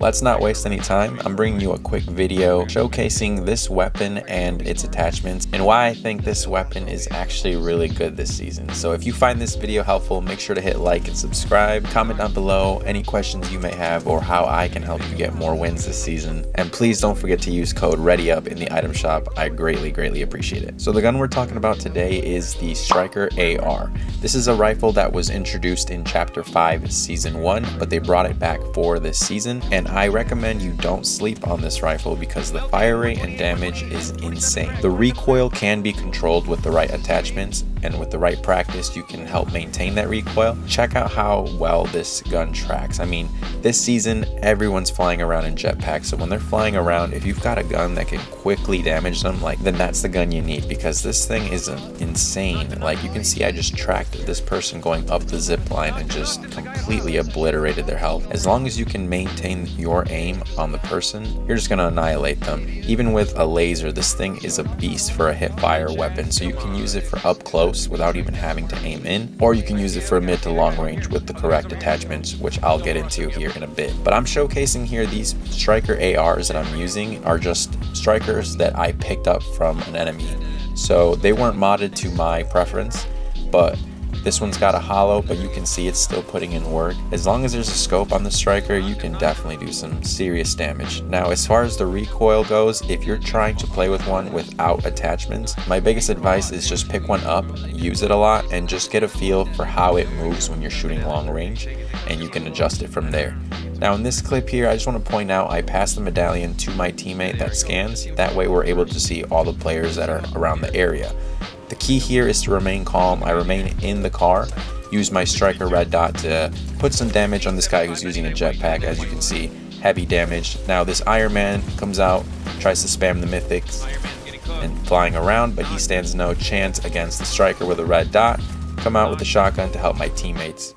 Let's not waste any time. I'm bringing you a quick video showcasing this weapon and its attachments and why I think this weapon is actually really good this season. So if you find this video helpful, make sure to hit like and subscribe. Comment down below any questions you may have or how I can help you get more wins this season. And please don't forget to use code READYUP in the item shop. I greatly appreciate it. So the gun we're talking about today is the Striker AR. This is a rifle that was introduced in Chapter 5 Season 1, but they brought it back for this season. And I recommend you don't sleep on this rifle because the fire rate and damage is insane. The recoil can be controlled with the right attachments, and with the right practice you can help maintain that recoil. Check out how well this gun tracks. I mean, this season everyone's flying around in jetpacks, so when they're flying around, if you've got a gun that can quickly damage them, then that's the gun you need, because this thing is insane. Like, you can see I just tracked this person going up the zip line and just completely obliterated their health. As long as you can maintain your aim on the person, you're just gonna annihilate them. Even with a laser, this thing is a beast for a hip fire weapon, so you can use it for up close without even having to aim in, or you can use it for mid to long range with the correct attachments, which I'll get into here in a bit. But I'm showcasing here these Striker ARs that I'm using are just strikers that I picked up from an enemy, so they weren't modded to my preference. But this one's got a hollow, but you can see it's still putting in work. As long as there's a scope on the Striker, you can definitely do some serious damage. Now, as far as the recoil goes, if you're trying to play with one without attachments, my biggest advice is just pick one up, use it a lot, and just get a feel for how it moves when you're shooting long range, and you can adjust it from there. Now, in this clip here, I just want to point out I passed the medallion to my teammate that scans. That way we're able to see all the players that are around the area. The key here is to remain calm. I remain in the car, use my Striker red dot to put some damage on this guy who's using a jetpack. As you can see, heavy damage. Now this Iron Man comes out, tries to spam the mythics and flying around, but he stands no chance against the Striker with a red dot. Come out with the shotgun to help my teammates.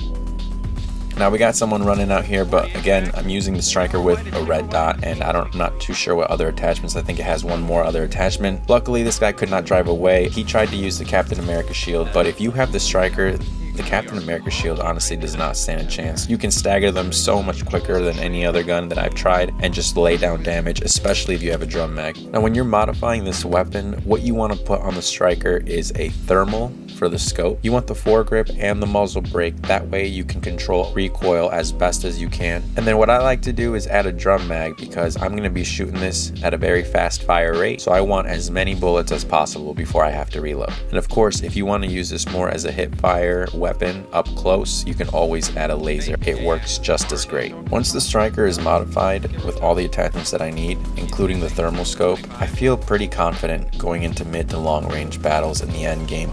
Now we got someone running out here, but again, I'm using the Striker with a red dot, and I'm not too sure what other attachments. I think it has one more other attachment. Luckily, this guy could not drive away. He tried to use the Captain America shield, but if you have the Striker, the Captain America shield honestly does not stand a chance. You can stagger them so much quicker than any other gun that I've tried and just lay down damage, especially if you have a drum mag. Now, when you're modifying this weapon, what you want to put on the Striker is a thermal for the scope. You want the foregrip and the muzzle brake. That way you can control recoil as best as you can. And then what I like to do is add a drum mag, because I'm going to be shooting this at a very fast fire rate, so I want as many bullets as possible before I have to reload. And of course, if you want to use this more as a hip fire weapon up close, you can always add a laser. It works just as great. Once the Striker is modified with all the attachments that I need, including the thermal scope, I feel pretty confident going into mid to long range battles in the end game.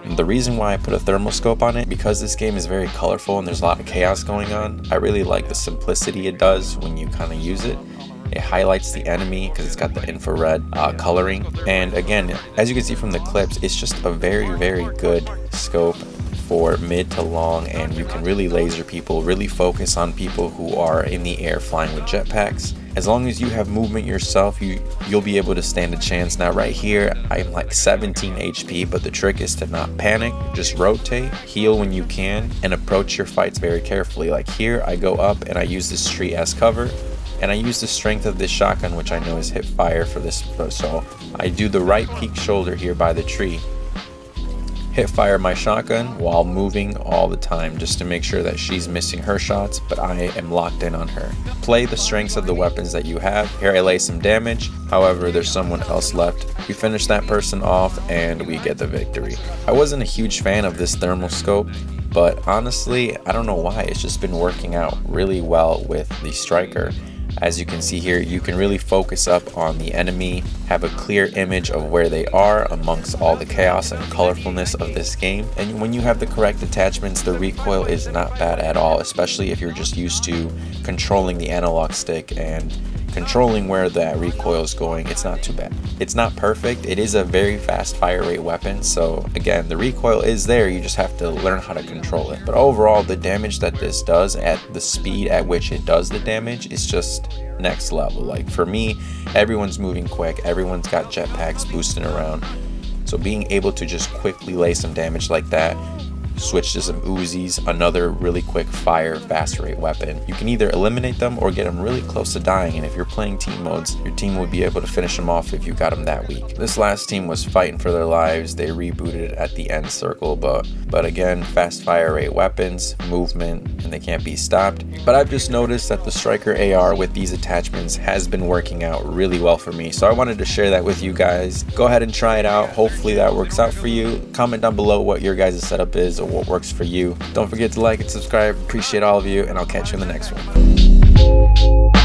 And the reason why I put a thermal scope on it, because this game is very colorful and there's a lot of chaos going on. I really like the simplicity it does when you kind of use it. It highlights the enemy because it's got the infrared coloring. And again, as you can see from the clips, it's just a very good scope for mid to long, and you can really laser people, really focus on people who are in the air flying with jetpacks. As long as you have movement yourself, you'll be able to stand a chance. Now right here, I'm like 17 HP, but the trick is to not panic. Just rotate, heal when you can, and approach your fights very carefully. Like here, I go up and I use this tree as cover, and I use the strength of this shotgun, which I know is hip fire for this, so I do the right peak shoulder here by the tree. Hit fire my shotgun while moving all the time, just to make sure that she's missing her shots, but I am locked in on her. Play the strengths of the weapons that you have. Here I lay some damage, however there's someone else left. We finish that person off and we get the victory. I wasn't a huge fan of this thermal scope, but honestly I don't know why, it's just been working out really well with the Striker. As you can see here, you can really focus up on the enemy, have a clear image of where they are amongst all the chaos and colorfulness of this game. And when you have the correct attachments, the recoil is not bad at all, especially if you're just used to controlling the analog stick and controlling where that recoil is going. It's not too bad. It's not perfect. It is a very fast fire rate weapon, so again, the recoil is there, you just have to learn how to control it. But overall, the damage that this does at the speed at which it does the damage is just next level. Like for me, everyone's moving quick, everyone's got jetpacks boosting around, so being able to just quickly lay some damage like that switch to some Uzis, another really quick fire, fast rate weapon. You can either eliminate them or get them really close to dying, and if you're playing team modes, your team would be able to finish them off if you got them that weak. This last team was fighting for their lives. They rebooted at the end circle, but again, fast fire rate weapons, movement, and they can't be stopped. But I've just noticed that the Striker AR with these attachments has been working out really well for me, so I wanted to share that with you guys. Go ahead and try it out. Hopefully that works out for you. Comment down below what your guys' setup is or what works for you. Don't forget to like and subscribe. Appreciate all of you, and I'll catch you in the next one.